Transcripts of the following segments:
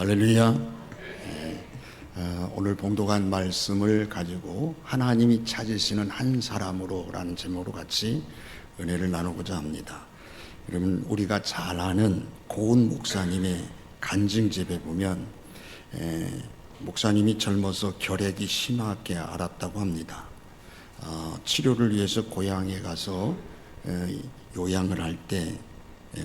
할렐루야. 오늘 봉독한 말씀을 가지고 하나님이 찾으시는 한 사람으로 라는 제목으로 같이 은혜를 나누고자 합니다. 여러분, 우리가 잘 아는 고은 목사님의 간증집에 보면 목사님이 젊어서 결핵이 심하게 앓았다고 합니다. 치료를 위해서 고향에 가서 요양을 할 때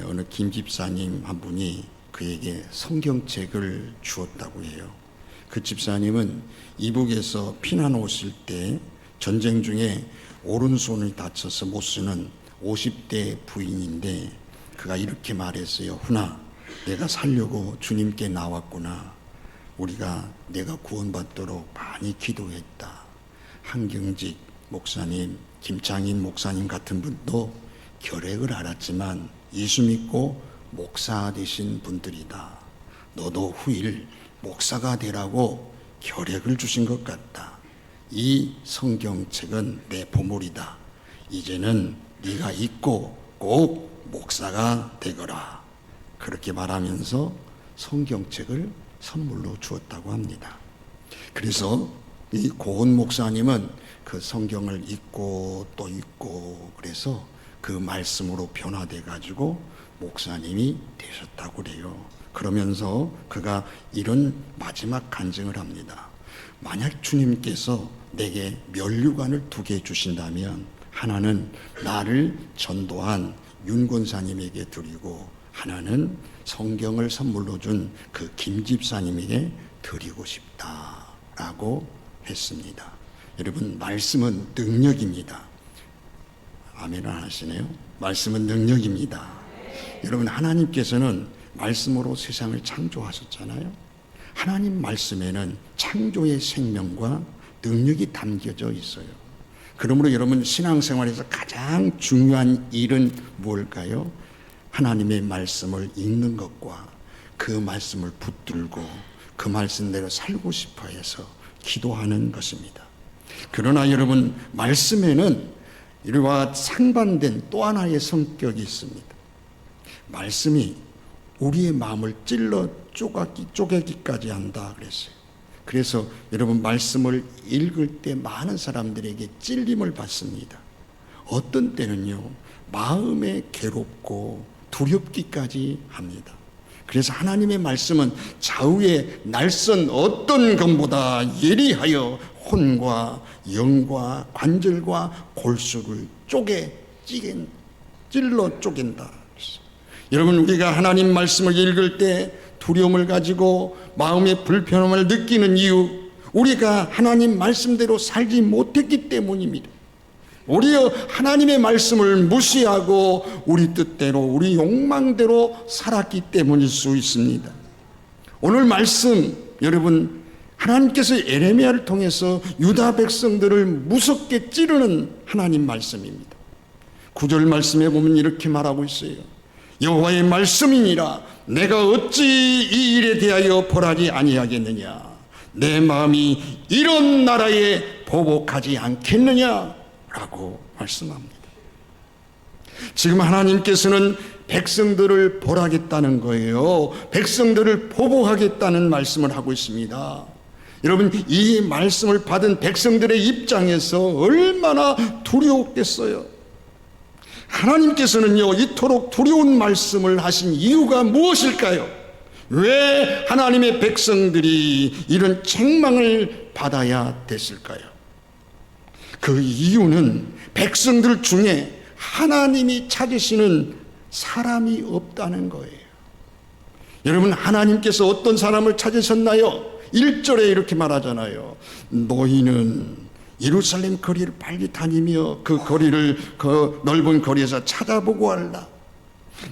어느 김 집사님 한 분이 그에게 성경책을 주었다고 해요. 그 집사님은 이북에서 피난 오실 때 전쟁 중에 오른손이 다쳐서 못 쓰는 50대 부인인데 그가 이렇게 말했어요. 훈아, 내가 살려고 주님께 나왔구나. 우리가 내가 구원받도록 많이 기도했다. 한경직 목사님, 김창인 목사님 같은 분도 결핵을 앓았지만 예수 믿고 목사 되신 분들이다. 너도 후일 목사가 되라고 결핵을 주신 것 같다. 이 성경책은 내 보물이다. 이제는 네가 읽고 꼭 목사가 되거라. 그렇게 말하면서 성경책을 선물로 주었다고 합니다. 그래서 이 고은 목사님은 그 성경을 읽고 또 읽고 그래서 그 말씀으로 변화돼 가지고 목사님이 되셨다고 그래요. 그러면서 그가 이런 마지막 간증을 합니다. 만약 주님께서 내게 면류관을 2개 주신다면 하나는 나를 전도한 윤 권사님에게 드리고 하나는 성경을 선물로 준 그 김 집사님에게 드리고 싶다라고 했습니다. 여러분, 말씀은 능력입니다. 아멘 안 하시네요? 말씀은 능력입니다. 여러분, 하나님께서는 말씀으로 세상을 창조하셨잖아요. 하나님 말씀에는 창조의 생명과 능력이 담겨져 있어요. 그러므로 여러분, 신앙생활에서 가장 중요한 일은 무엇일까요? 하나님의 말씀을 읽는 것과 그 말씀을 붙들고 그 말씀대로 살고 싶어 해서 기도하는 것입니다. 그러나 여러분, 말씀에는 이와 상반된 또 하나의 성격이 있습니다. 말씀이 우리의 마음을 찔러 쪼개기까지 한다 그랬어요. 그래서 여러분, 말씀을 읽을 때 많은 사람들에게 찔림을 받습니다. 어떤 때는요, 마음에 괴롭고 두렵기까지 합니다. 그래서 하나님의 말씀은 좌우의 날선 어떤 것보다 예리하여 혼과 영과 관절과 골수를 찔러 쪼갠다. 여러분, 우리가 하나님 말씀을 읽을 때 두려움을 가지고 마음의 불편함을 느끼는 이유, 우리가 하나님 말씀대로 살지 못했기 때문입니다. 오히려 하나님의 말씀을 무시하고 우리 뜻대로 우리 욕망대로 살았기 때문일 수 있습니다. 오늘 말씀, 여러분, 하나님께서 예레미야를 통해서 유다 백성들을 무섭게 찌르는 하나님 말씀입니다. 9절 말씀에 보면 이렇게 말하고 있어요. 여호와의 말씀이니라. 내가 어찌 이 일에 대하여 벌하지 아니하겠느냐. 내 마음이 이런 나라에 보복하지 않겠느냐 라고 말씀합니다. 지금 하나님께서는 백성들을 벌하겠다는 거예요. 백성들을 보복하겠다는 말씀을 하고 있습니다. 여러분, 이 말씀을 받은 백성들의 입장에서 얼마나 두려웠겠어요. 하나님께서는요, 이토록 두려운 말씀을 하신 이유가 무엇일까요? 왜 하나님의 백성들이 이런 책망을 받아야 됐을까요? 그 이유는 백성들 중에 하나님이 찾으시는 사람이 없다는 거예요. 여러분, 하나님께서 어떤 사람을 찾으셨나요? 1절에 이렇게 말하잖아요. 너희는 예루살렘 거리를 빨리 다니며 그 거리를 그 넓은 거리에서 찾아보고 하라.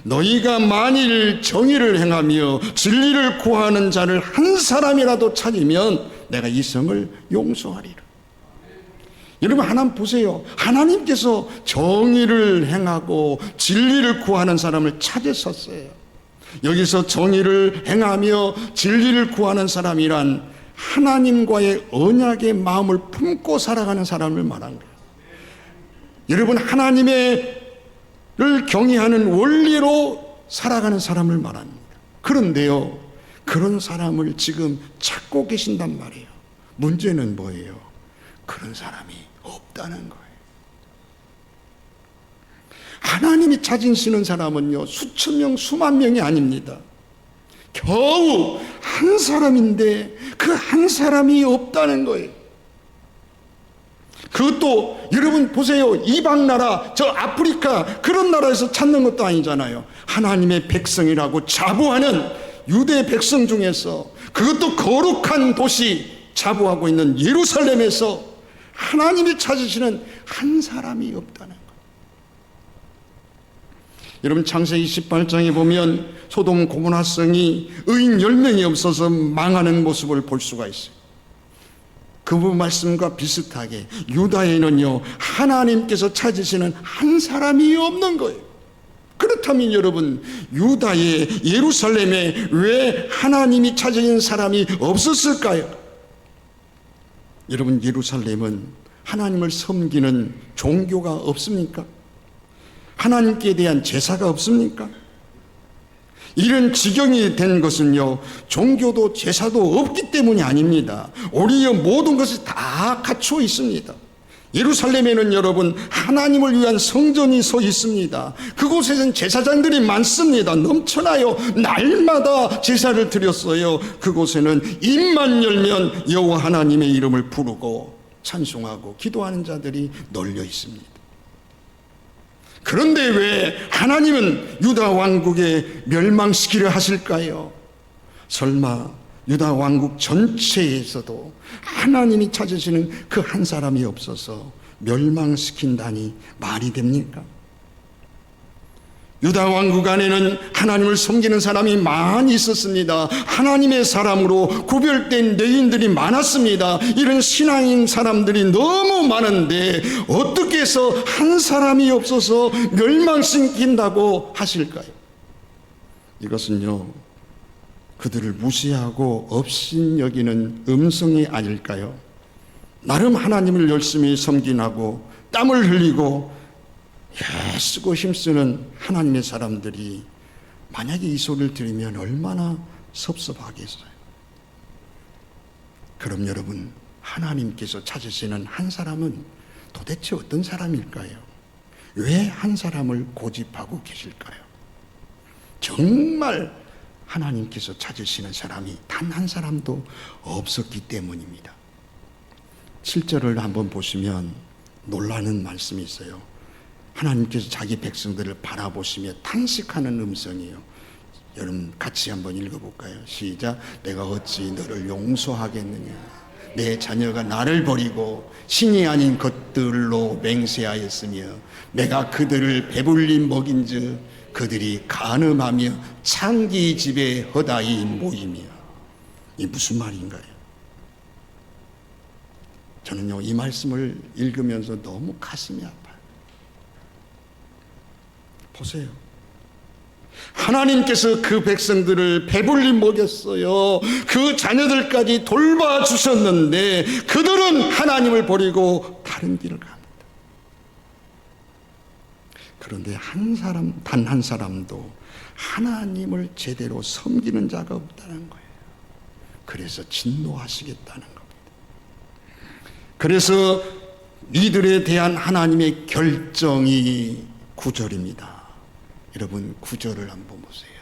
너희가 만일 정의를 행하며 진리를 구하는 자를 한 사람이라도 찾으면 내가 이 성을 용서하리라. 여러분, 하나님 보세요. 하나님께서 정의를 행하고 진리를 구하는 사람을 찾으셨어요. 여기서 정의를 행하며 진리를 구하는 사람이란 하나님과의 언약의 마음을 품고 살아가는 사람을 말한 거예요. 여러분, 하나님을 경외하는 원리로 살아가는 사람을 말합니다. 그런데요, 그런 사람을 지금 찾고 계신단 말이에요. 문제는 뭐예요? 그런 사람이 없다는 거예요. 하나님이 찾으시는 사람은요, 수천 명, 수만 명이 아닙니다. 겨우 한 사람인데 그 한 사람이 없다는 거예요. 그것도 여러분 보세요. 이방 나라, 저 아프리카 그런 나라에서 찾는 것도 아니잖아요. 하나님의 백성이라고 자부하는 유대 백성 중에서, 그것도 거룩한 도시 자부하고 있는 예루살렘에서 하나님이 찾으시는 한 사람이 없다는 거예요. 여러분 창세기 18장에 보면 소돔 고모라 성이 의인 10명이 없어서 망하는 모습을 볼 수가 있어요. 그 말씀과 비슷하게 유다에는요, 하나님께서 찾으시는 한 사람이 없는 거예요. 그렇다면 여러분, 유다의 예루살렘에 왜 하나님이 찾으신 사람이 없었을까요? 여러분, 예루살렘은 하나님을 섬기는 종교가 없습니까? 하나님께 대한 제사가 없습니까? 이런 지경이 된 것은요, 종교도 제사도 없기 때문이 아닙니다. 오히려 모든 것이 다 갖추어 있습니다. 예루살렘에는 여러분 하나님을 위한 성전이 서 있습니다. 그곳에는 제사장들이 많습니다. 넘쳐나요. 날마다 제사를 드렸어요. 그곳에는 입만 열면 여호와 하나님의 이름을 부르고 찬송하고 기도하는 자들이 널려 있습니다. 그런데 왜 하나님은 유다 왕국에 멸망시키려 하실까요? 설마 유다 왕국 전체에서도 하나님이 찾으시는 그 한 사람이 없어서 멸망시킨다니 말이 됩니까? 유다 왕국 안에는 하나님을 섬기는 사람이 많이 있었습니다. 하나님의 사람으로 구별된 레위인들이 많았습니다. 이런 신앙인 사람들이 너무 많은데 어떻게 해서 한 사람이 없어서 멸망시킨다고 하실까요? 이것은요, 그들을 무시하고 업신여기는 음성이 아닐까요? 나름 하나님을 열심히 섬기고 땀을 흘리고 애쓰고 힘쓰는 하나님의 사람들이 만약에 이 소리를 들으면 얼마나 섭섭하겠어요. 그럼 여러분, 하나님께서 찾으시는 한 사람은 도대체 어떤 사람일까요? 왜 한 사람을 고집하고 계실까요? 정말 하나님께서 찾으시는 사람이 단 한 사람도 없었기 때문입니다. 7절을 한번 보시면 놀라는 말씀이 있어요. 하나님께서 자기 백성들을 바라보시며 탄식하는 음성이에요. 여러분 같이 한번 읽어볼까요? 시작. 내가 어찌 너를 용서하겠느냐. 내 자녀가 나를 버리고 신이 아닌 것들로 맹세하였으며 내가 그들을 배불리 먹인즉 그들이 간음하며 창기 집에 허다히 모이며. 이 무슨 말인가요? 저는요, 이 말씀을 읽으면서 너무 가슴이 아파요. 보세요. 하나님께서 그 백성들을 배불리 먹였어요. 그 자녀들까지 돌봐주셨는데 그들은 하나님을 버리고 다른 길을 갑니다. 그런데 한 사람, 단 한 사람도 하나님을 제대로 섬기는 자가 없다는 거예요. 그래서 진노하시겠다는 겁니다. 그래서 이들에 대한 하나님의 결정이 9절입니다. 여러분 9절을 한번 보세요.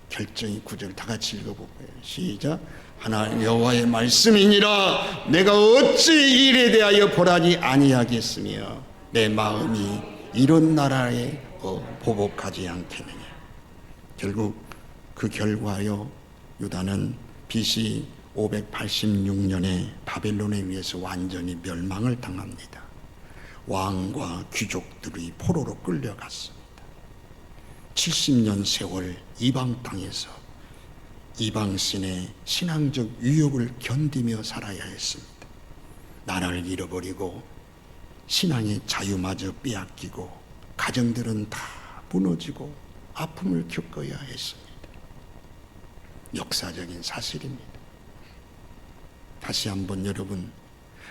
결정이 9절 다 같이 읽어볼까요? 시작. 하나님 여호와의 말씀이니라 내가 어찌 이 일에 대하여 벌하지 아니하겠으며 내 마음이 이런 나라에 보복하지 않겠느냐. 결국 그 결과요, 유다는 BC 586년에 바벨론에 의해서 완전히 멸망을 당합니다. 왕과 귀족들이 포로로 끌려갔습니다. 70년 세월 이방 땅에서 이방신의 신앙적 위협을 견디며 살아야 했습니다. 나라를 잃어버리고 신앙의 자유마저 빼앗기고 가정들은 다 무너지고 아픔을 겪어야 했습니다. 역사적인 사실입니다. 다시 한번 여러분,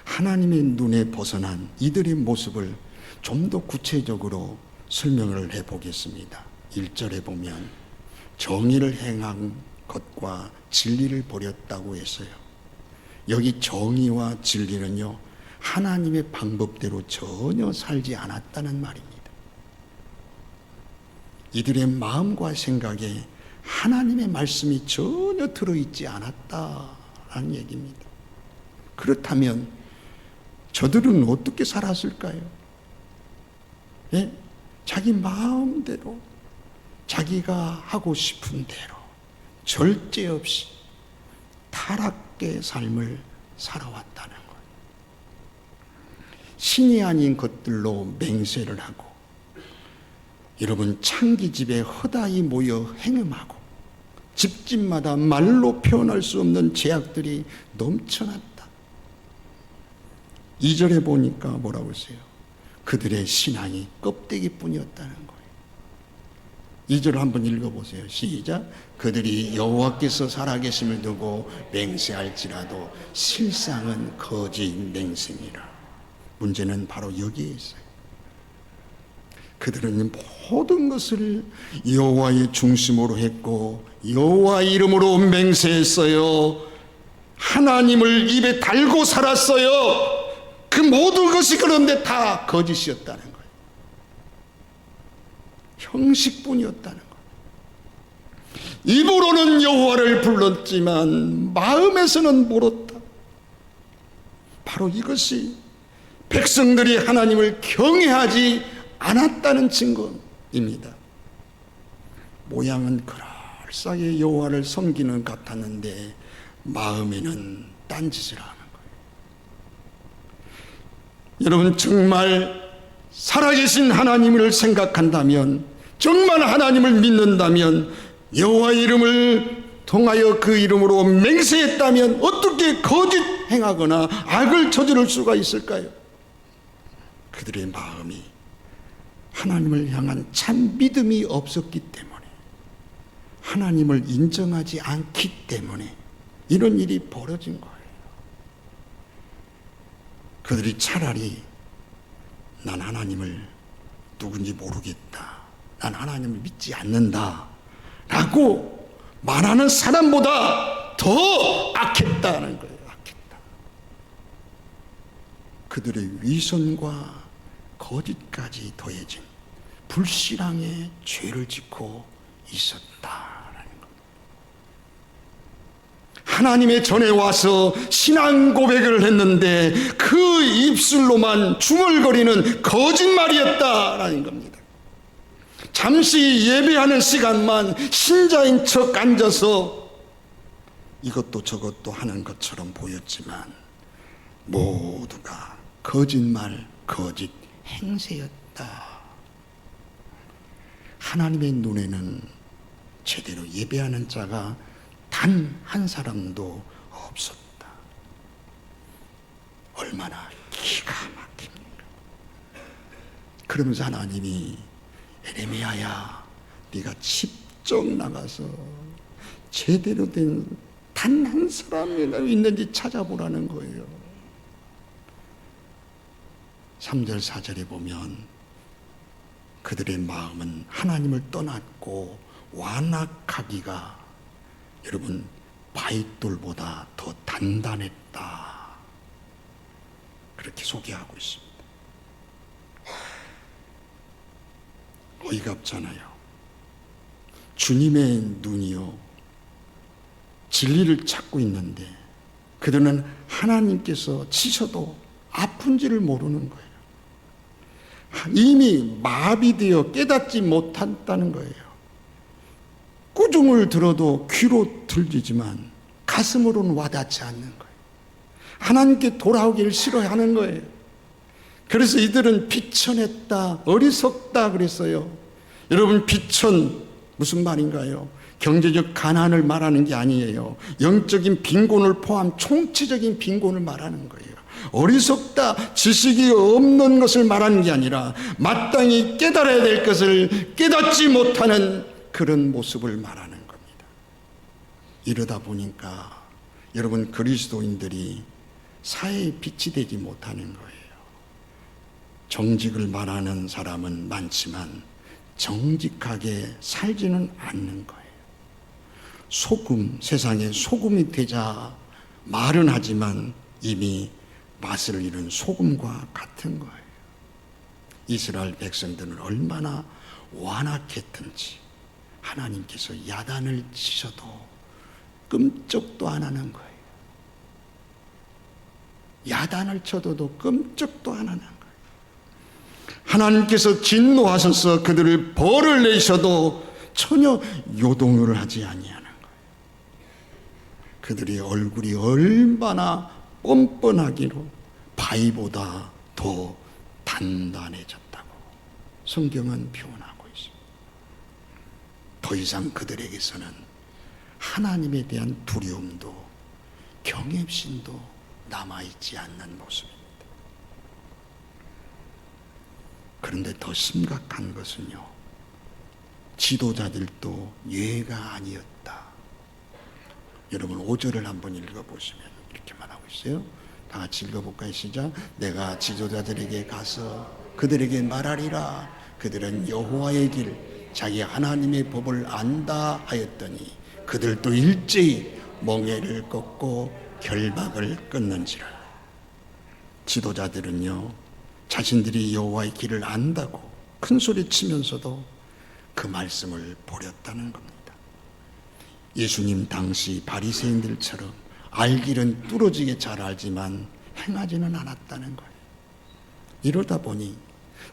하나님의 눈에 벗어난 이들의 모습을 좀 더 구체적으로 설명을 해보겠습니다. 1절에 보면 정의를 행한 것과 진리를 버렸다고 했어요. 여기 정의와 진리는요, 하나님의 방법대로 전혀 살지 않았다는 말입니다. 이들의 마음과 생각에 하나님의 말씀이 전혀 들어있지 않았다는 얘기입니다. 그렇다면 저들은 어떻게 살았을까요? 예? 자기 마음대로, 자기가 하고 싶은 대로 절제 없이 타락의 삶을 살아왔다는 거예요. 신이 아닌 것들로 맹세를 하고, 여러분, 창기집에 허다히 모여 행음하고, 집집마다 말로 표현할 수 없는 죄악들이 넘쳐났다. 2절에 보니까 뭐라고 했어요? 그들의 신앙이 껍데기뿐이었다는 거예요. 2절 한번 읽어보세요. 시작. 그들이 여호와께서 살아계심을 두고 맹세할지라도 실상은 거짓 맹세니라. 문제는 바로 여기에 있어요. 그들은 모든 것을 여호와의 중심으로 했고 여호와 이름으로 맹세했어요. 하나님을 입에 달고 살았어요. 그 모든 것이 그런데 다 거짓이었다는 거예요. 형식뿐이었다는 거예요. 입으로는 여호와를 불렀지만 마음에서는 모르다. 바로 이것이 백성들이 하나님을 경외하지 않았다는 증거입니다. 모양은 그럴싸하게 여호와를 섬기는 것 같았는데 마음에는 딴짓을 하는 거예요. 여러분, 정말 살아계신 하나님을 생각한다면, 정말 하나님을 믿는다면, 여호와 이름을 통하여 그 이름으로 맹세했다면 어떻게 거짓 행하거나 악을 저지를 수가 있을까요? 그들의 마음이 하나님을 향한 참 믿음이 없었기 때문에, 하나님을 인정하지 않기 때문에 이런 일이 벌어진 거예요. 그들이 차라리 난 하나님을 누군지 모르겠다, 난 하나님을 믿지 않는다 라고 말하는 사람보다 더 악했다는 거예요. 악했다. 그들의 위선과 거짓까지 더해진 불신앙의 죄를 짓고 있었다라는 겁니다. 하나님의 전에 와서 신앙 고백을 했는데 그 입술로만 중얼거리는 거짓말이었다라는 겁니다. 잠시 예배하는 시간만 신자인 척 앉아서 이것도 저것도 하는 것처럼 보였지만 모두가 거짓말, 거짓 행세였다. 하나님의 눈에는 제대로 예배하는 자가 단 한 사람도 없었다. 얼마나 기가 막힙니까? 그러면서 하나님이 에레미야야, 네가 직접 나가서 제대로 된 단 한 사람이라도 있는지 찾아보라는 거예요. 3절 4절에 보면 그들의 마음은 하나님을 떠났고 완악하기가 여러분 바윗돌보다 더 단단했다, 그렇게 소개하고 있습니다. 어이가 없잖아요. 주님의 눈이요 진리를 찾고 있는데 그들은 하나님께서 치셔도 아픈지를 모르는 거예요. 이미 마비되어 깨닫지 못한다는 거예요. 꾸중을 들어도 귀로 들리지만 가슴으로는 와닿지 않는 거예요. 하나님께 돌아오기를 싫어하는 거예요. 그래서 이들은 비천했다, 어리석다 그랬어요. 여러분, 비천 무슨 말인가요? 경제적 가난을 말하는 게 아니에요. 영적인 빈곤을 포함 총체적인 빈곤을 말하는 거예요. 어리석다, 지식이 없는 것을 말하는 게 아니라 마땅히 깨달아야 될 것을 깨닫지 못하는 그런 모습을 말하는 겁니다. 이러다 보니까 여러분, 그리스도인들이 사회에 빛이 되지 못하는 거예요. 정직을 말하는 사람은 많지만 정직하게 살지는 않는 거예요. 소금, 세상에 소금이 되자 말은 하지만 이미 맛을 잃은 소금과 같은 거예요. 이스라엘 백성들은 얼마나 완악했든지 하나님께서 야단을 치셔도 끔찍도 안 하는 거예요. 야단을 쳐도 끔찍도 안 하는 거예요. 하나님께서 진노하셔서 그들을 벌을 내셔도 전혀 요동을 하지 아니하는 거예요. 그들의 얼굴이 얼마나 뻔뻔하기로 바위보다 더 단단해졌다고 성경은 표현하고 있습니다. 더 이상 그들에게서는 하나님에 대한 두려움도 경외심도 남아있지 않는 모습입니다. 그런데 더 심각한 것은요, 지도자들도 예가 아니었다. 여러분 5절을 한번 읽어보시면 이렇게 말하고 있어요. 다 같이 읽어볼까요? 시작. 내가 지도자들에게 가서 그들에게 말하리라. 그들은 여호와의 길 자기 하나님의 법을 안다 하였더니 그들도 일제히 멍에를 꺾고 결박을 끊는지라. 지도자들은요, 자신들이 여호와의 길을 안다고 큰 소리 치면서도 그 말씀을 버렸다는 겁니다. 예수님 당시 바리새인들처럼 알기는 뚫어지게 잘 알지만 행하지는 않았다는 거예요. 이러다 보니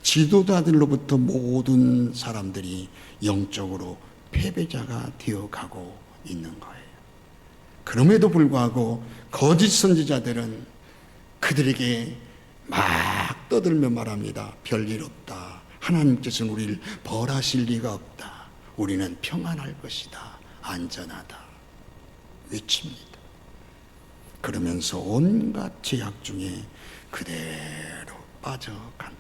지도자들로부터 모든 사람들이 영적으로 패배자가 되어가고 있는 거예요. 그럼에도 불구하고 거짓 선지자들은 그들에게 막 떠들며 말합니다. 별일 없다. 하나님께서는 우리를 벌하실 리가 없다. 우리는 평안할 것이다. 안전하다. 외칩니다. 그러면서 온갖 죄악 중에 그대로 빠져갑니다.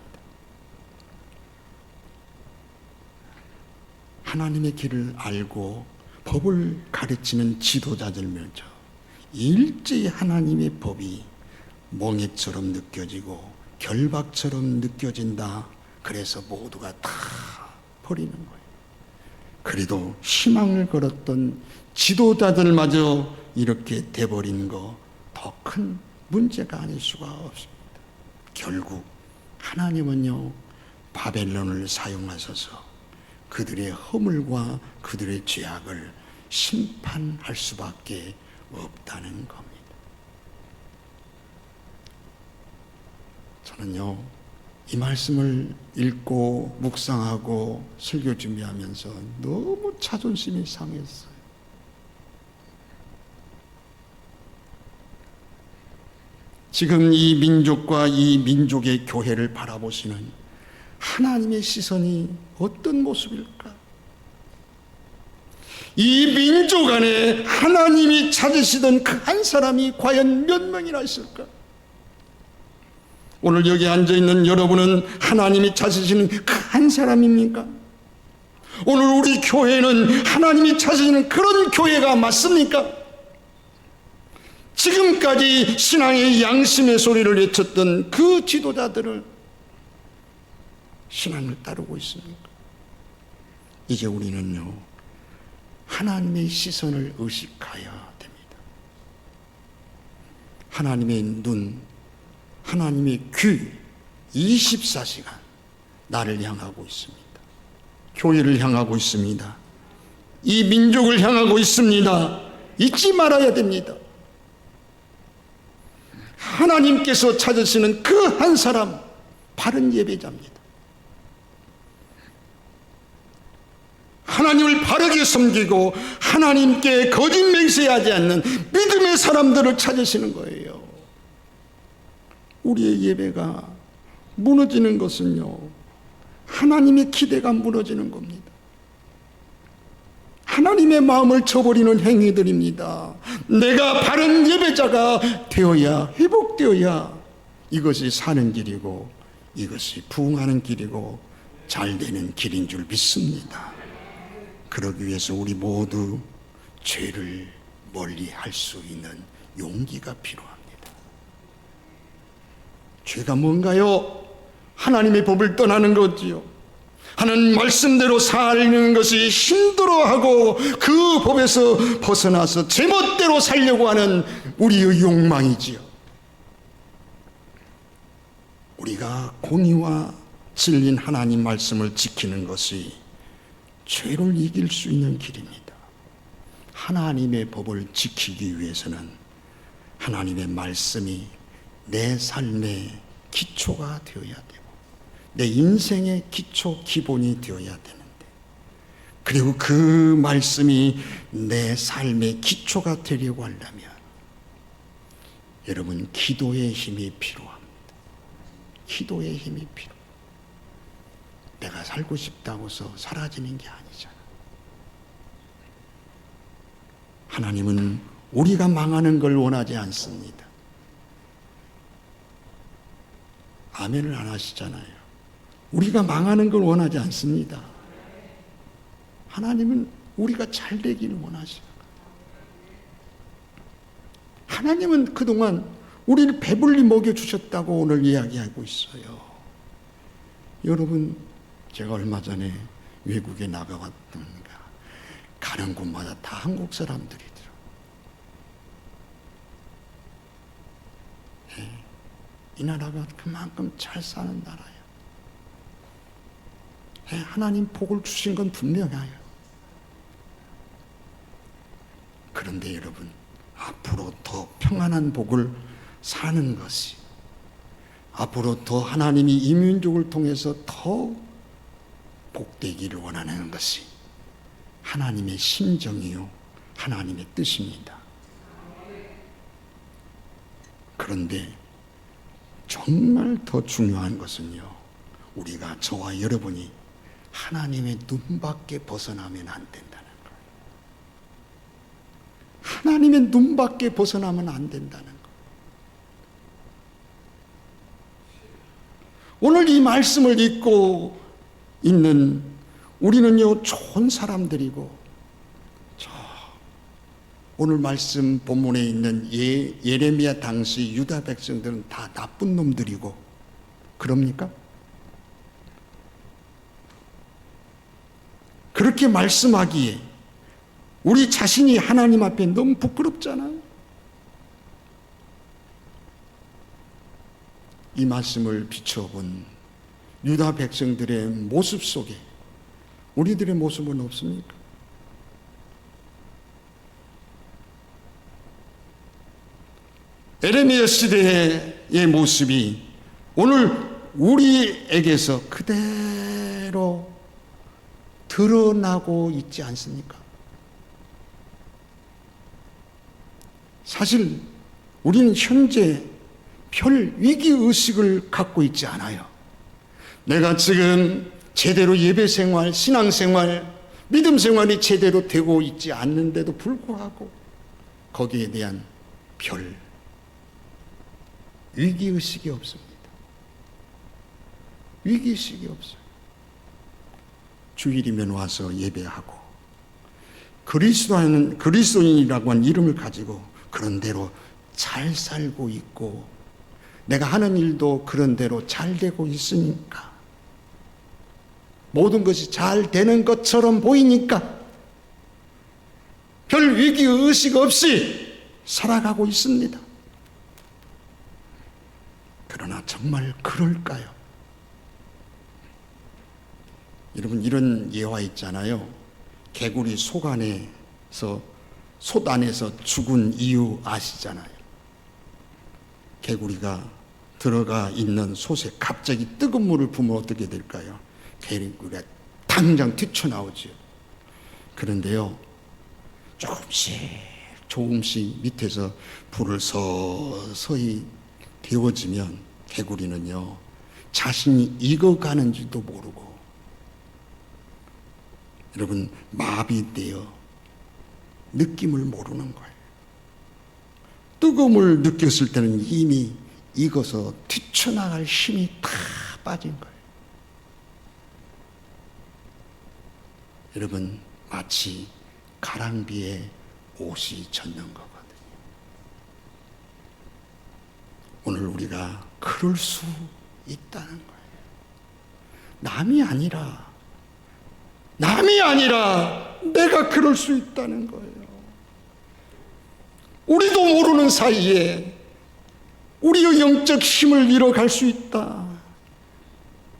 하나님의 길을 알고 법을 가르치는 지도자들면서 일제히 하나님의 법이 멍에처럼 느껴지고 결박처럼 느껴진다. 그래서 모두가 다 버리는 거예요. 그래도 희망을 걸었던 지도자들마저 이렇게 돼버린 거 더 큰 문제가 아닐 수가 없습니다. 결국 하나님은요, 바벨론을 사용하셔서 그들의 허물과 그들의 죄악을 심판할 수밖에 없다는 겁니다. 저는요, 이 말씀을 읽고 묵상하고 설교 준비하면서 너무 자존심이 상했어요. 지금 이 민족과 이 민족의 교회를 바라보시는 하나님의 시선이 어떤 모습일까? 이 민족 안에 하나님이 찾으시던 그 한 사람이 과연 몇 명이나 있을까? 오늘 여기 앉아있는 여러분은 하나님이 찾으시는 그 한 사람입니까? 오늘 우리 교회는 하나님이 찾으시는 그런 교회가 맞습니까? 지금까지 신앙의 양심의 소리를 외쳤던 그 지도자들을 신앙을 따르고 있습니까? 이제 우리는요, 하나님의 시선을 의식해야 됩니다. 하나님의 눈, 하나님의 귀 24시간 나를 향하고 있습니다. 교회를 향하고 있습니다. 이 민족을 향하고 있습니다. 잊지 말아야 됩니다. 하나님께서 찾으시는 그 한 사람, 바른 예배자입니다. 하나님을 바르게 섬기고 하나님께 거짓 맹세하지 않는 믿음의 사람들을 찾으시는 거예요. 우리의 예배가 무너지는 것은요, 하나님의 기대가 무너지는 겁니다. 하나님의 마음을 저버리는 행위들입니다. 내가 바른 예배자가 되어야, 회복되어야 이것이 사는 길이고 이것이 부흥하는 길이고 잘되는 길인 줄 믿습니다. 그러기 위해서 우리 모두 죄를 멀리 할 수 있는 용기가 필요합니다. 죄가 뭔가요? 하나님의 법을 떠나는 거지요. 하는 말씀대로 살는 것이 힘들어하고 그 법에서 벗어나서 제멋대로 살려고 하는 우리의 욕망이지요. 우리가 공의와 진리인 하나님 말씀을 지키는 것이 죄를 이길 수 있는 길입니다. 하나님의 법을 지키기 위해서는 하나님의 말씀이 내 삶의 기초가 되어야 되고 내 인생의 기초 기본이 되어야 되는데, 그리고 그 말씀이 내 삶의 기초가 되려고 하려면 여러분 기도의 힘이 필요합니다. 기도의 힘이 필요해요. 내가 살고 싶다고 해서 사라지는 게 아니잖아. 하나님은 우리가 망하는 걸 원하지 않습니다. 아멘을 안 하시잖아요. 우리가 망하는 걸 원하지 않습니다. 하나님은 우리가 잘 되기를 원하시는 거예요. 하나님은 그동안 우리를 배불리 먹여주셨다고 오늘 이야기하고 있어요. 여러분, 제가 얼마 전에 외국에 나가봤던가 가는 곳마다 다 한국 사람들이더라고요. 이 나라가 그만큼 잘 사는 나라예요. 하나님 복을 주신 건 분명해요. 그런데 여러분, 앞으로 더 평안한 복을 사는 것이, 앞으로 더 하나님이 이 민족을 통해서 더 복되기를 원하는 것이 하나님의 심정이요 하나님의 뜻입니다. 그런데 정말 더 중요한 것은요, 우리가, 저와 여러분이 하나님의 눈밖에 벗어나면 안 된다는 거예요. 하나님의 눈밖에 벗어나면 안 된다는 거예요. 오늘 이 말씀을 읽고 있는 우리는요, 좋은 사람들이고, 오늘 말씀 본문에 있는 예레미야 당시 유다 백성들은 다 나쁜 놈들이고, 그럽니까? 그렇게 말씀하기에 우리 자신이 하나님 앞에 너무 부끄럽잖아요. 이 말씀을 비춰본 유다 백성들의 모습 속에 우리들의 모습은 없습니까? 에레미야 시대의 모습이 오늘 우리에게서 그대로 드러나고 있지 않습니까? 사실 우리는 현재 별 위기의식을 갖고 있지 않아요. 내가 지금 제대로 예배생활, 신앙생활, 믿음생활이 제대로 되고 있지 않는데도 불구하고 거기에 대한 별 위기의식이 없습니다. 위기의식이 없어요. 주일이면 와서 예배하고 그리스도인이라고 한 이름을 가지고 그런 대로 잘 살고 있고, 내가 하는 일도 그런 대로 잘 되고 있으니까, 모든 것이 잘 되는 것처럼 보이니까 별 위기의식 없이 살아가고 있습니다. 그러나 정말 그럴까요? 여러분, 이런 예화 있잖아요. 개구리 솥 안에서 죽은 이유 아시잖아요. 개구리가 들어가 있는 솥에 갑자기 뜨거운 물을 부으면 어떻게 될까요? 개구리가 당장 튀쳐나오죠. 그런데요, 조금씩 밑에서 불을 서서히 데워지면 개구리는요, 자신이 익어가는지도 모르고, 여러분, 마비되어 느낌을 모르는 거예요. 뜨거움을 느꼈을 때는 이미 익어서 튀쳐나갈 힘이 다 빠진 거예요. 여러분, 마치 가랑비에 옷이 젖는 거거든요. 오늘 우리가 그럴 수 있다는 거예요. 남이 아니라 남이 아니라 내가 그럴 수 있다는 거예요. 우리도 모르는 사이에 우리의 영적 힘을 잃어갈 수 있다.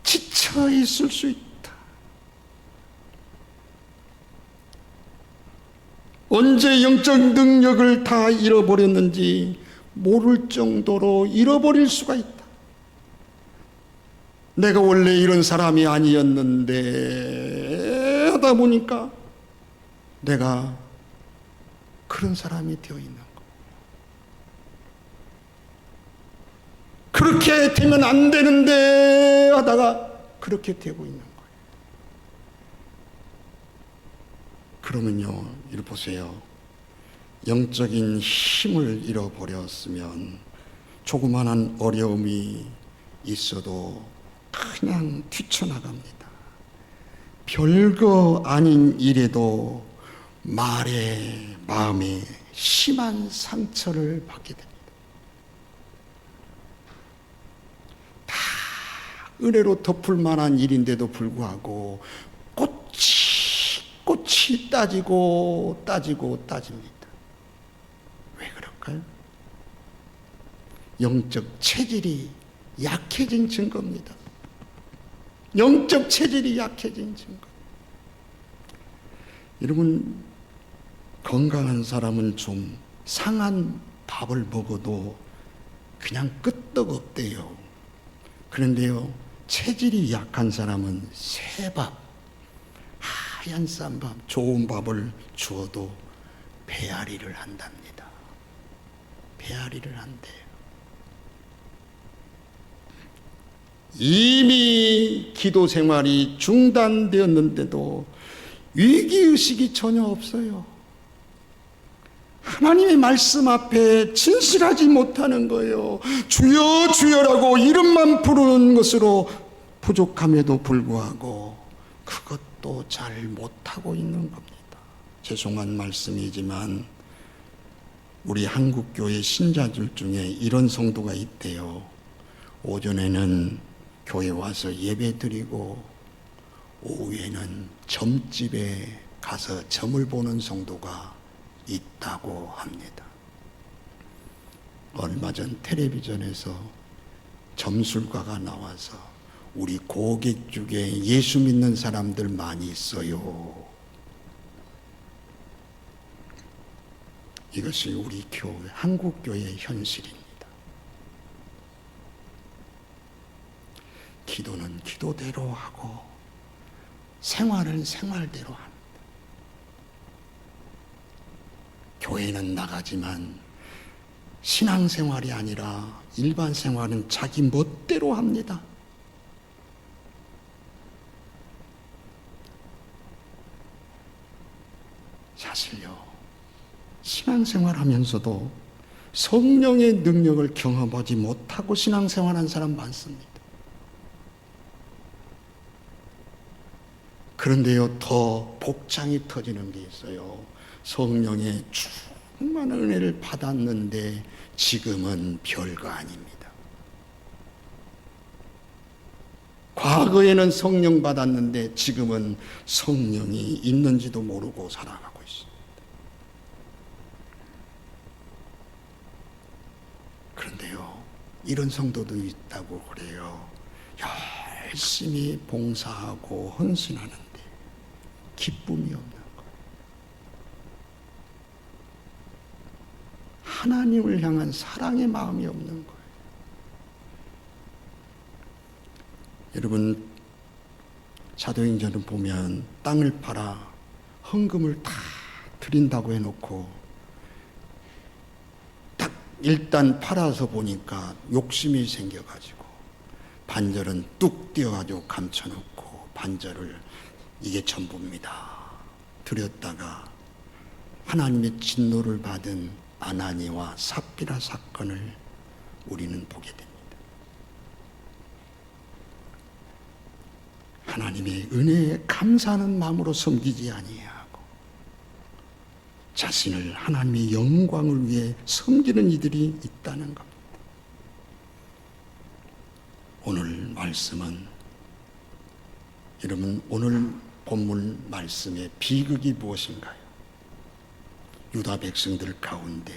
지쳐 있을 수 있다. 언제 영적 능력을 다 잃어버렸는지 모를 정도로 잃어버릴 수가 있다. 내가 원래 이런 사람이 아니었는데 하다 보니까 내가 그런 사람이 되어 있는 거예요. 그렇게 되면 안 되는데 하다가 그렇게 되고 있는 거예요. 그러면요, 이리 보세요. 영적인 힘을 잃어버렸으면 조그마한 어려움이 있어도 그냥 뛰쳐나갑니다. 별거 아닌 일에도 마음에 심한 상처를 받게 됩니다. 다 은혜로 덮을 만한 일인데도 불구하고 꽃이 따집니다. 왜 그럴까요? 영적 체질이 약해진 증거입니다. 영적 체질이 약해진 증거. 여러분, 건강한 사람은 좀 상한 밥을 먹어도 그냥 끄떡없대요. 그런데요, 체질이 약한 사람은 새밥, 하얀 쌈밥, 좋은 밥을 주어도 배앓이를 한답니다. 배앓이를 한대요. 이미 기도 생활이 중단되었는데도 위기의식이 전혀 없어요. 하나님의 말씀 앞에 진실하지 못하는 거예요. 주여 주여라고 이름만 부르는 것으로 부족함에도 불구하고 그것도 잘 못하고 있는 겁니다. 죄송한 말씀이지만 우리 한국교회 신자들 중에 이런 성도가 있대요. 오전에는 교회 와서 예배 드리고 오후에는 점집에 가서 점을 보는 성도가 있다고 합니다. 얼마 전 텔레비전에서 점술가가 나와서 우리 고객 중에 예수 믿는 사람들 많이 있어요. 이것이 우리 교회, 한국교회의 현실입니다. 기도는 기도대로 하고 생활은 생활대로 합니다. 교회는 나가지만 신앙생활이 아니라 일반 생활은 자기 멋대로 합니다. 사실요, 신앙생활 하면서도 성령의 능력을 경험하지 못하고 신앙생활한 사람 많습니다. 그런데요, 더 복장이 터지는 게 있어요. 성령의 충만한 은혜를 받았는데 지금은 별거 아닙니다. 과거에는 성령 받았는데 지금은 성령이 있는지도 모르고 살아가고 있습니다. 그런데요, 이런 성도도 있다고 그래요. 열심히 봉사하고 헌신하는데 기쁨이 없는 거예요. 하나님을 향한 사랑의 마음이 없는 거예요. 여러분, 사도행전을 보면 땅을 팔아 헌금을 다 드린다고 해놓고 딱 일단 팔아서 보니까 욕심이 생겨가지고 반절은 뚝 띄어가지고 감춰놓고 반절을 이게 전부입니다 드렸다가 하나님의 진노를 받은 아나니와 삽비라 사건을 우리는 보게 됩니다. 하나님의 은혜에 감사하는 마음으로 섬기지 아니하고 자신을 하나님의 영광을 위해 섬기는 이들이 있다는 겁니다. 오늘 말씀은 여러분, 오늘 본문 말씀의 비극이 무엇인가요? 유다 백성들 가운데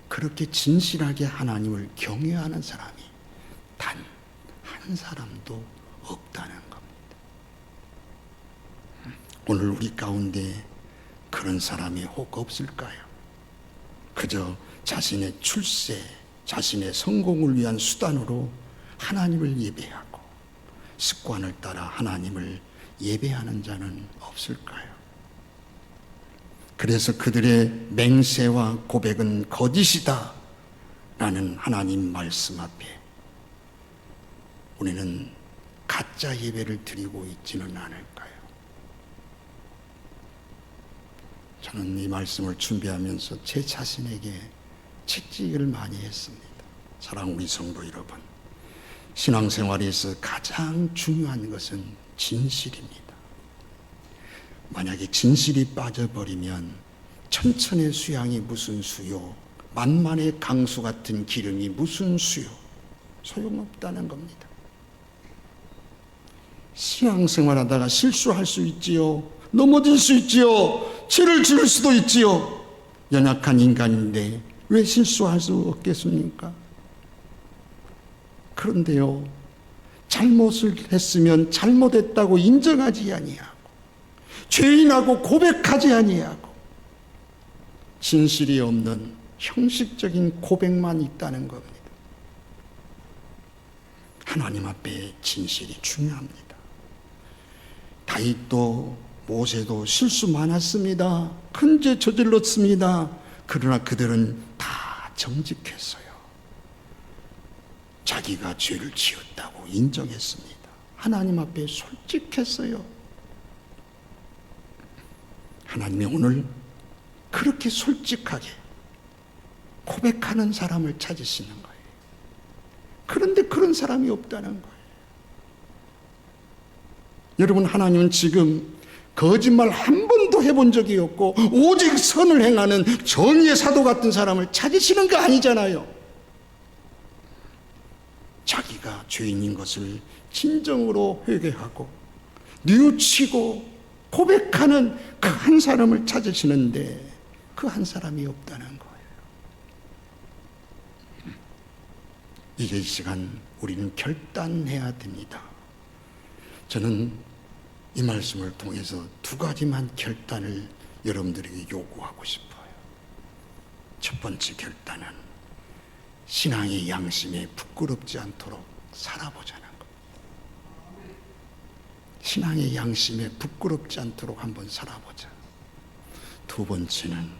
그렇게 진실하게 하나님을 경외하는 사람이 단 한 사람도 없다는 겁니다. 오늘 우리 가운데 그런 사람이 혹 없을까요? 그저 자신의 출세, 자신의 성공을 위한 수단으로 하나님을 예배하고 습관을 따라 하나님을 예배하는 자는 없을까요? 그래서 그들의 맹세와 고백은 거짓이다 라는 하나님 말씀 앞에 우리는 가짜 예배를 드리고 있지는 않을까요? 저는 이 말씀을 준비하면서 제 자신에게 채찍을 많이 했습니다. 사랑 우리 성도 여러분, 신앙생활에서 가장 중요한 것은 진실입니다. 만약에 진실이 빠져버리면 천천의 수양이 무슨 수요, 만만의 강수 같은 기름이 무슨 수요, 소용없다는 겁니다. 신앙생활하다가 실수할 수 있지요. 넘어질 수 있지요. 죄를 지을 수도 있지요. 연약한 인간인데 왜 실수할 수 없겠습니까? 그런데요, 잘못을 했으면 잘못했다고 인정하지 아니하고 죄인하고 고백하지 아니하고 진실이 없는 형식적인 고백만 있다는 겁니다. 하나님 앞에 진실이 중요합니다. 다윗도 모세도 실수 많았습니다. 큰 죄 저질렀습니다. 그러나 그들은 다 정직했어요. 자기가 죄를 지었다고 인정했습니다. 하나님 앞에 솔직했어요. 하나님이 오늘 그렇게 솔직하게 고백하는 사람을 찾으시는 거예요. 그런데 그런 사람이 없다는 거예요. 여러분, 하나님은 지금 거짓말 한 번도 해본 적이 없고 오직 선을 행하는 정의의 사도 같은 사람을 찾으시는 거 아니잖아요. 자기가 죄인인 것을 진정으로 회개하고 뉘우치고 고백하는 그 한 사람을 찾으시는데 그 한 사람이 없다는 거예요. 이제 이 시간 우리는 결단해야 됩니다. 저는 이 말씀을 통해서 두 가지만 결단을 여러분들에게 요구하고 싶어요. 첫 번째 결단은 신앙의 양심에 부끄럽지 않도록 살아보자는 겁니다. 신앙의 양심에 부끄럽지 않도록 한번 살아보자. 두 번째는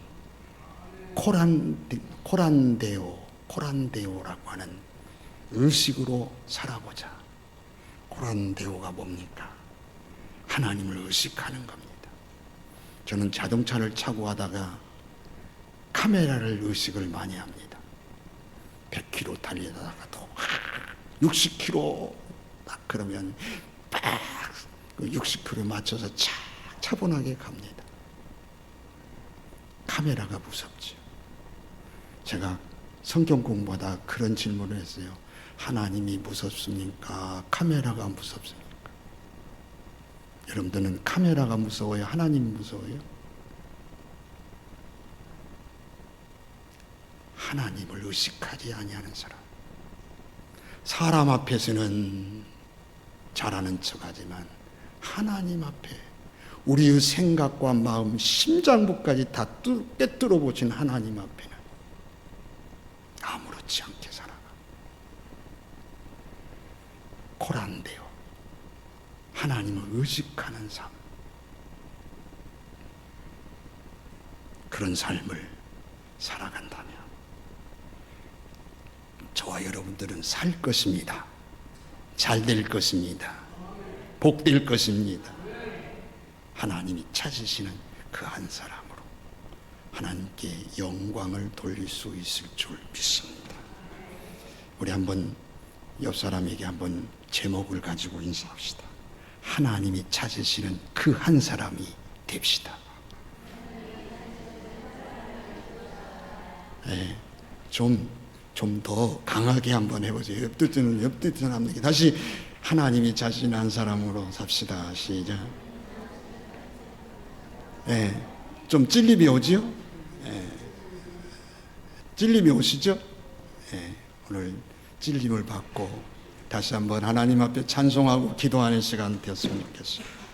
코란데오라고 하는 의식으로 살아보자. 코란데오가 뭡니까? 하나님을 의식하는 겁니다. 저는 자동차를 차고 하다가 카메라를 의식을 많이 합니다. 100km 달리다가도 60km 딱 그러면 딱 60km 맞춰서 차분하게 갑니다. 카메라가 무섭죠. 제가 성경 공부하다 그런 질문을 했어요. 하나님이 무섭습니까? 카메라가 무섭습니까? 여러분들은 카메라가 무서워요? 하나님이 무서워요? 하나님을 의식하지 아니하는 사람. 사람 앞에서는 잘하는 척하지만 하나님 앞에 우리의 생각과 마음, 심장부까지 다 꿰뚫어 보신 하나님 앞에는 아무렇지 않게 살아가. 코란데요. 하나님을 의식하는 삶. 그런 삶을 살아간다면 저와 여러분들은 살 것입니다. 잘 될 것입니다. 복될 것입니다. 하나님이 찾으시는 그 한 사람으로 하나님께 영광을 돌릴 수 있을 줄 믿습니다. 우리 한번 옆 사람에게 한번 제목을 가지고 인사합시다. 하나님이 찾으시는 그 한 사람이 됩시다. 네, 좀 더 강하게 한번 해보세요. 옆뜻은 합니다. 다시 하나님이 찾으시는 한 사람으로 삽시다. 시작. 예, 좀 찔림이 오지요? 예, 찔림이 오시죠? 예, 오늘 찔림을 받고 다시 한번 하나님 앞에 찬송하고 기도하는 시간 되었으면 좋겠습니다.